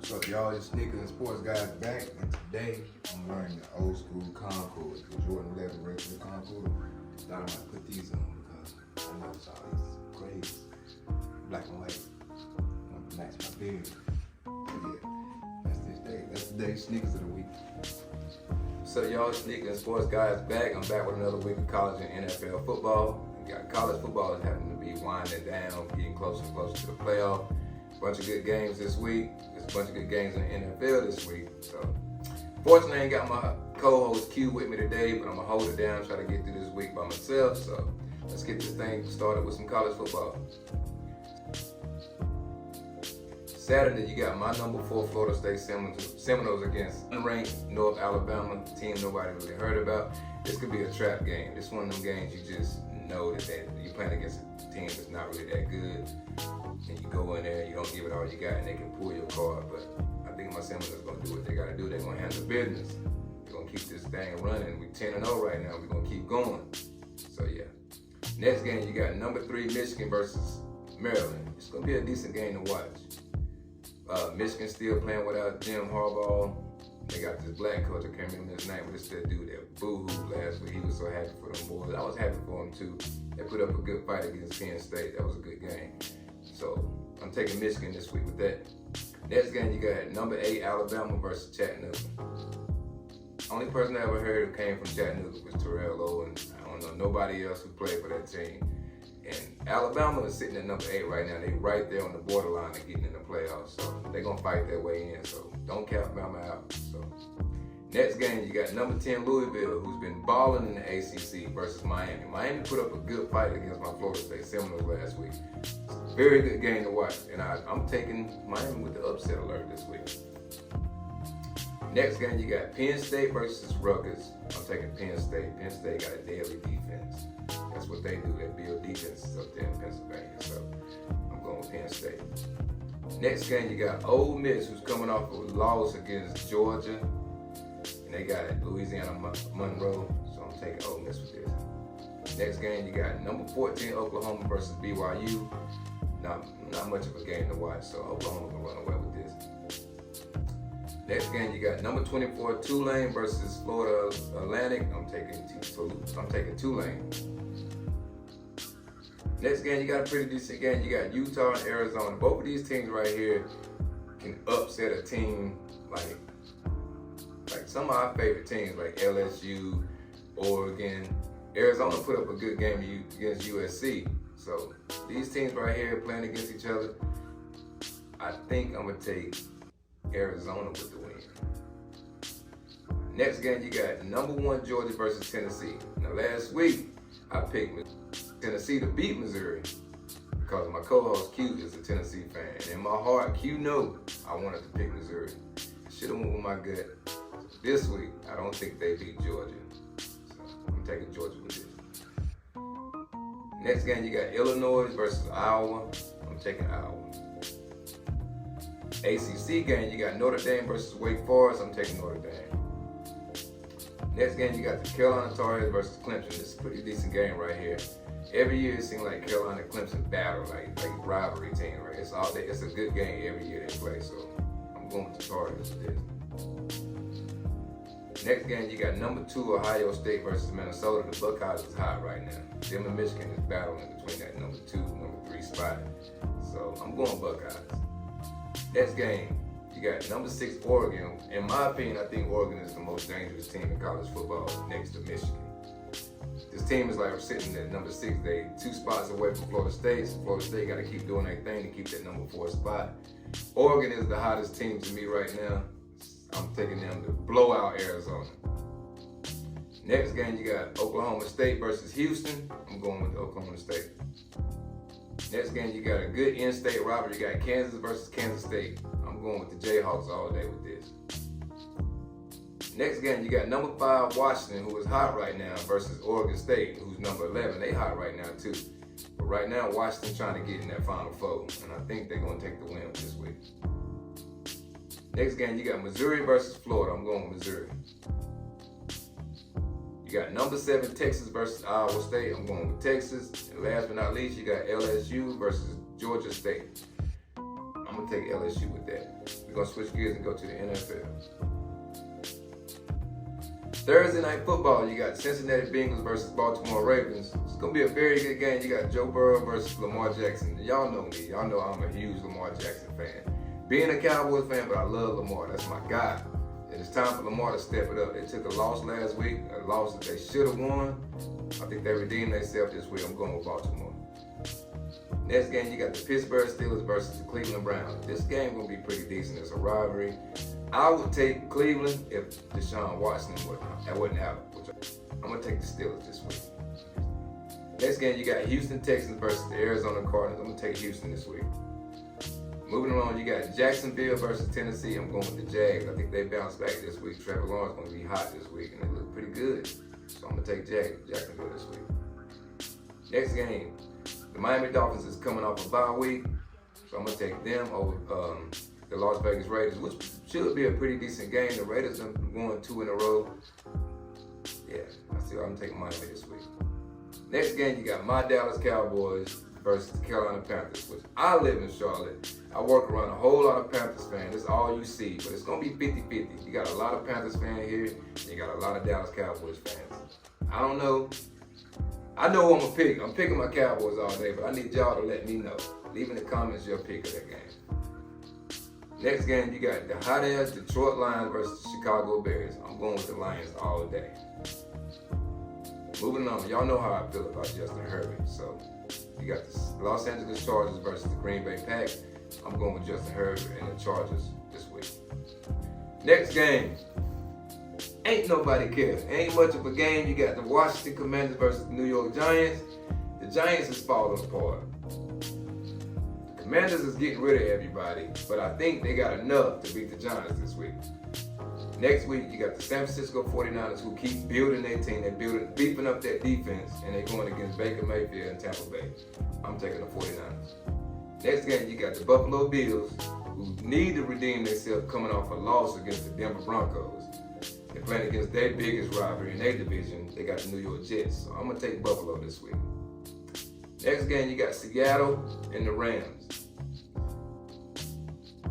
What's up, y'all? It's Sneaker and Sports Guys back, and today I'm wearing the old school Concord, the Jordan 11 regular Concord. Thought I might put these on because I noticed all these grays, black and white. I'm gonna match my beard. But yeah, that's this day. That's the day sneakers of the week. What's up, y'all? Sneaker and Sports Guys back. I'm back with another week of college and NFL football. We got college football is happening to be winding down, getting closer and closer to the playoff. Bunch of good games this week. There's a bunch of good games in the NFL this week. So, fortunately, I ain't got my co-host Q with me today, but I'm gonna hold it down, try to get through this week by myself. So, let's get this thing started with some college football. Saturday, you got my number 4 Florida State Seminoles against unranked North Alabama, team nobody really heard about. This could be a trap game. This is one of them games you just know that you're playing against a team that's not really that good. And you go in there, you don't give it all you got, and they can pull your card. But I think my Seminoles are going to do what they got to do. They're going to handle business. They're going to keep this thing running. We're 10-0 right now. We're going to keep going. So, yeah. Next game, you got number 3 Michigan versus Maryland. It's going to be a decent game to watch. Michigan still playing without Jim Harbaugh. They got this black coach, I can't remember his name, but it's that dude that boo-hoo last week. He was so happy for them boys. I was happy for him too. They put up a good fight against Penn State. That was a good game. So I'm taking Michigan this week with that. Next game, you got number 8 Alabama versus Chattanooga. Only person I ever heard who came from Chattanooga was Terrell Owens. I don't know nobody else who played for that team. And Alabama is sitting at number 8 right now. They right there on the borderline of getting in the playoffs. So they're going to fight their way in. So don't count Bama out. So next game, you got number 10 Louisville, who's been balling in the ACC versus Miami. Miami put up a good fight against my Florida State Seminoles last week. Very good game to watch. And I'm taking Miami with the upset alert this week. Next game, you got Penn State versus Rutgers. I'm taking Penn State. Penn State got a deadly defense. That's what they do. They build defenses up there in Pennsylvania. So I'm going with Penn State. Next game, you got Ole Miss, who's coming off a loss against Georgia. And they got Louisiana Monroe. So I'm taking Ole Miss with this. Next game, you got number 14 Oklahoma versus BYU. Not much of a game to watch, so Oklahoma can run away with this. Next game, you got number 24 Tulane versus Florida Atlantic. I'm taking Tulane. Next game, you got a pretty decent game. You got Utah and Arizona. Both of these teams right here can upset a team like some of our favorite teams, like LSU, Oregon. Arizona put up a good game against USC. So these teams right here playing against each other, I think I'm going to take Arizona with the win. Next game, you got number 1 Georgia versus Tennessee. Now last week, I picked Tennessee to beat Missouri because my co-host Q is a Tennessee fan. And in my heart, Q knows I wanted to pick Missouri. I should have went with my gut. This week, I don't think they beat Georgia. So I'm taking Georgia with this. Next game, you got Illinois versus Iowa. I'm taking Iowa. ACC game, you got Notre Dame versus Wake Forest. I'm taking Notre Dame. Next game, you got the Carolina Tar Heels versus Clemson. This is a pretty decent game right here. Every year, it seems like Carolina and Clemson battle, like rivalry team, right? It's a good game every year they play, so I'm going with the Tar Heels with this. Next game, you got number 2 Ohio State versus Minnesota. The Buckeyes is hot right now. Them and Michigan is battling between that number 2, number 3 spot. So I'm going Buckeyes. Next game, you got number 6 Oregon. In my opinion, I think Oregon is the most dangerous team in college football next to Michigan. This team is like sitting at number 6. They 2 spots away from Florida State. So Florida State got to keep doing their thing to keep that number 4 spot. Oregon is the hottest team to me right now. I'm taking them to blow out Arizona. Next game, you got Oklahoma State versus Houston. I'm going with Oklahoma State. Next game, you got a good in-state rivalry. You got Kansas versus Kansas State. I'm going with the Jayhawks all day with this. Next game, you got number 5 Washington, who is hot right now, versus Oregon State, who's number 11. They hot right now too. But right now, Washington trying to get in that Final Four, and I think they're going to take the win this week. Next game, you got Missouri versus Florida. I'm going with Missouri. You got number 7 Texas versus Iowa State. I'm going with Texas. And last but not least, you got LSU versus Georgia State. I'm going to take LSU with that. We're going to switch gears and go to the NFL. Thursday night football, you got Cincinnati Bengals versus Baltimore Ravens. It's going to be a very good game. You got Joe Burrow versus Lamar Jackson. Y'all know me. Y'all know I'm a huge Lamar Jackson fan. Being a Cowboys fan, but I love Lamar. That's my guy. And it's time for Lamar to step it up. They took a loss last week, a loss that they should have won. I think they redeemed themselves this week. I'm going with Baltimore. Next game, you got the Pittsburgh Steelers versus the Cleveland Browns. This game will be pretty decent. It's a rivalry. I would take Cleveland if Deshaun Watson wasn't out. I'm going to take the Steelers this week. Next game, you got Houston Texans versus the Arizona Cardinals. I'm going to take Houston this week. Moving along, you got Jacksonville versus Tennessee. I'm going with the Jags. I think they bounced back this week. Trevor Lawrence going to be hot this week, and they look pretty good. So I'm going to take Jacksonville this week. Next game, the Miami Dolphins is coming off a bye week, so I'm going to take them over the Las Vegas Raiders, which should be a pretty decent game. The Raiders have won 2 in a row. Yeah, I'm taking Miami this week. Next game, you got my Dallas Cowboys versus the Carolina Panthers, which I live in Charlotte. I work around a whole lot of Panthers fans. That's all you see, but it's going to be 50-50. You got a lot of Panthers fans here, and you got a lot of Dallas Cowboys fans. I don't know. I know who I'm going to pick. I'm picking my Cowboys all day, but I need y'all to let me know. Leave in the comments your pick of that game. Next game, you got the hot-ass Detroit Lions versus the Chicago Bears. I'm going with the Lions all day. Moving on, y'all know how I feel about Justin Herbert. So you got the Los Angeles Chargers versus the Green Bay Packers. I'm going with Justin Herbert and the Chargers this week. Next game, ain't nobody cares. Ain't much of a game. You got the Washington Commanders versus the New York Giants. The Giants is falling apart. The Commanders is getting rid of everybody, but I think they got enough to beat the Giants this week. Next week, you got the San Francisco 49ers who keep building their team. They're beefing up that defense, and they're going against Baker Mayfield and Tampa Bay. I'm taking the 49ers. Next game, you got the Buffalo Bills who need to redeem themselves coming off a loss against the Denver Broncos. They're playing against their biggest rivalry in their division. They got the New York Jets, so I'm going to take Buffalo this week. Next game, you got Seattle and the Rams.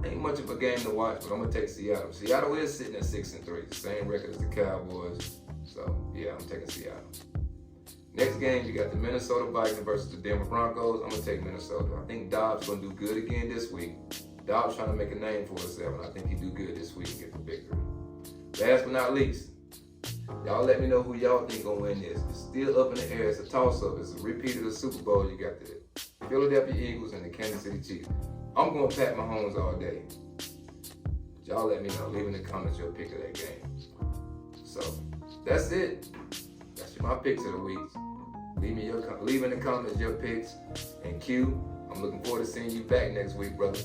Ain't much of a game to watch, but I'm going to take Seattle. Seattle is sitting at 6-3, the same record as the Cowboys. So, yeah, I'm taking Seattle. Next game, you got the Minnesota Vikings versus the Denver Broncos. I'm going to take Minnesota. I think Dobbs going to do good again this week. Dobbs trying to make a name for himself, and I think he do good this week and get the victory. Last but not least, y'all let me know who y'all think going to win this. It's still up in the air. It's a toss-up. It's a repeat of the Super Bowl. You got the Philadelphia Eagles and the Kansas City Chiefs. I'm going to Pat Mahomes all day. But y'all let me know. Leave in the comments your pick of that game. So, that's it. That's my picks of the week. Leave in the comments your picks. And Q, I'm looking forward to seeing you back next week, brother.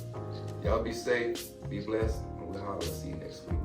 Y'all be safe, be blessed, and we'll see you next week.